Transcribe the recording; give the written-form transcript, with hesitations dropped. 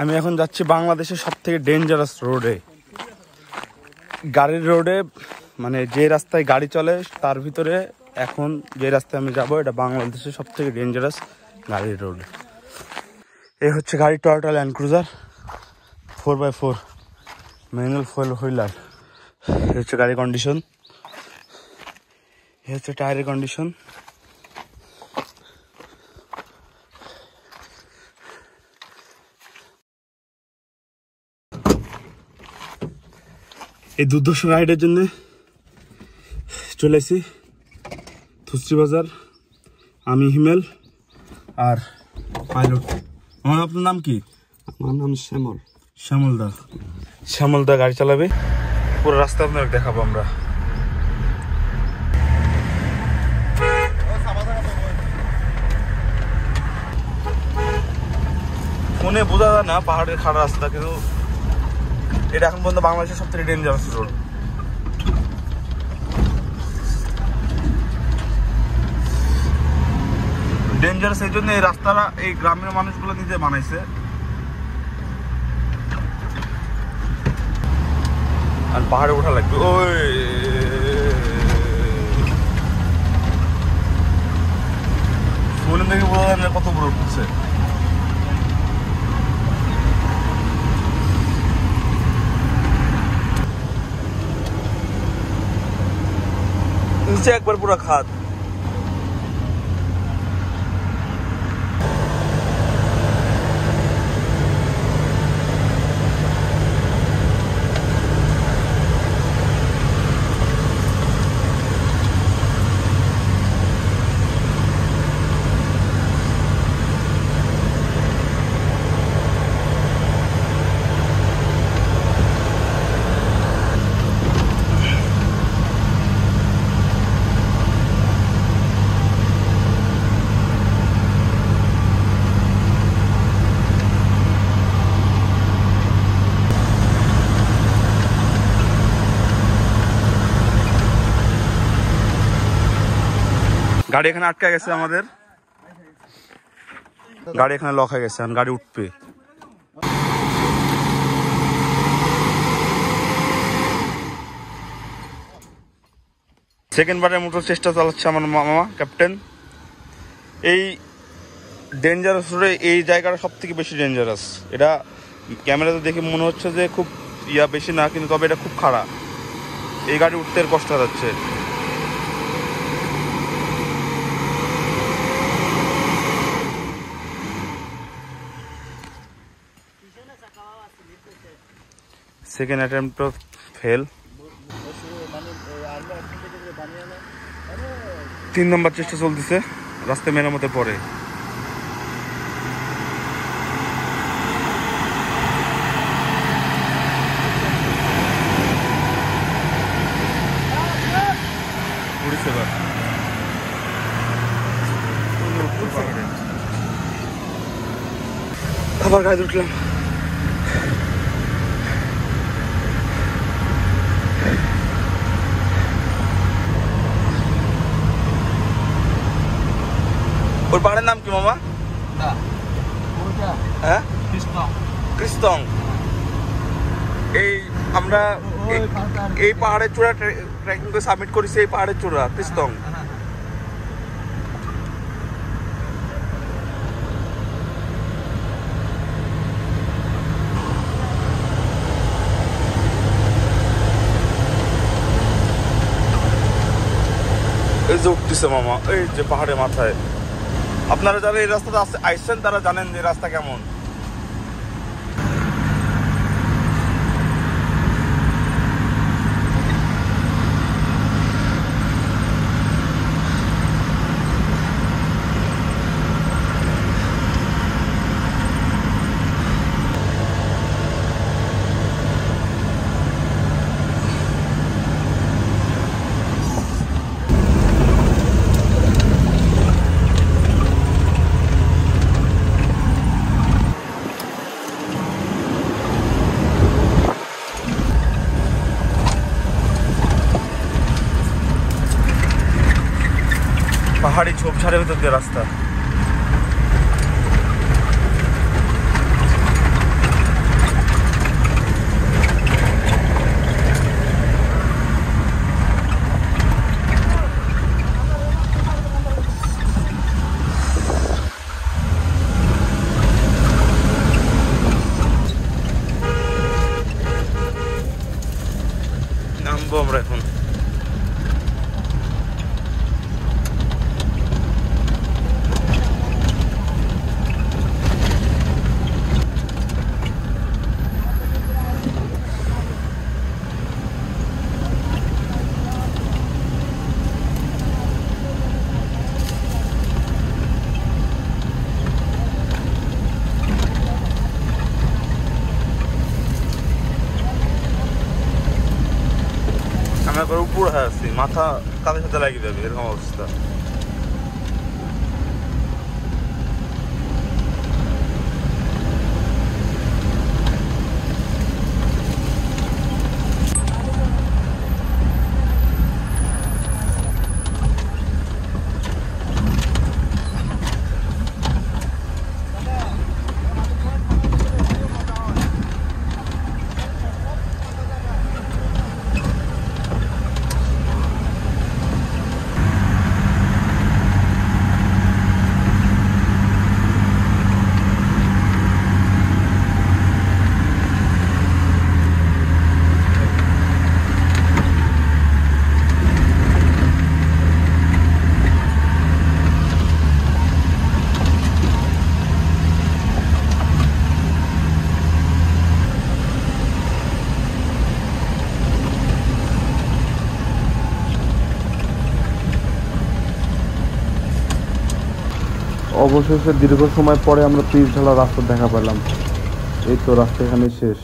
আমি এখন যাচ্ছি বাংলাদেশের সবথেকে ডেঞ্জারাস রোডে, গাড়ির রোডে, মানে যে রাস্তায় গাড়ি চলে তার ভিতরে এখন যে রাস্তায় আমি যাব এটা বাংলাদেশের সবথেকে ডেঞ্জারাস গাড়ির রোড। এই হচ্ছে গাড়ি Toyota land cruiser 4x4 manual fuel wheeler. এই হচ্ছে গাড়ির কন্ডিশন, এই হচ্ছে টায়ারের কন্ডিশন। এই দুর্ধর্ষ রাইডের জন্য চলে এসেছি থুসরি বাজার। আমি হিমেল আর পাইলট। আমার আপনার নাম কি? আমার নাম শ্যামল। শ্যামল দা গাড়ি চালাবে। পুরো রাস্তা আপনাকে দেখাবো আমরা। ফোনে বোঝা যায় না পাহাড়ের খাড়া রাস্তা, কিন্তু এটা এখন পর্যন্ত বাংলাদেশের সবথেকে ডেঞ্জারাস রোড। ডেঞ্জারাস এই জন্য এই রাস্তাটা এই গ্রামের মানুষগুলো নিজে বানাইছে। আর পাহাড়ে ওঠা লাগবে। ওই ফোনে দেখে বোঝা যায় না কত বড় উঠছে। নিচে একবার পুরো খাদ। গাড়ি এখানে আটকে গেছে, আমাদের গাড়ি এখানে লক হয়ে গেছে, গাড়ি উঠবে। সেকেন্ড বারের মতো চেষ্টা চালাচ্ছে আমার মামা ক্যাপ্টেন। এই ডেঞ্জারাস রোডে এই জায়গাটা সব থেকে বেশি ডেঞ্জারাস। এটা ক্যামেরাতে দেখে মনে হচ্ছে যে খুব বেশি না, কিন্তু তবে এটা খুব খারাপ। এই গাড়ি উঠতে কষ্ট যাচ্ছে। Second attempt fail. 3 নম্বর চেষ্টা চলতেছে, রাস্তায় মেরামতে পড়ে। আবার গাড়ি উঠলাম। ওর পাহাড়ের নাম কি মামা? হ্যাঁ, কৃষ্টং। এই আমরা এই পাহাড়ের চূড়া ট্রেকিং করে সাবমিট করেছি। এই পাহাড়ের চূড়া কৃষ্টং। এই যে উঠতেছে মামা, এই যে পাহাড়ের মাথায়। আপনারা যারা এই রাস্তাটা আসছেন তারা জানেন যে রাস্তা কেমন। পাহাড়ি ঝোপঝাড়ের ভিতর দিয়ে রাস্তা। নামবো আমরা এখন। আমি একবার উপর হয়ে আছি, মাথা কাঁধের সাথে লাগিয়ে যাবে এরকম অবস্থা। অবশেষে দীর্ঘ সময় পরে আমরা পিচ ঢালা রাস্তা দেখা পেলাম। এই তো রাস্তা এখানে শেষ।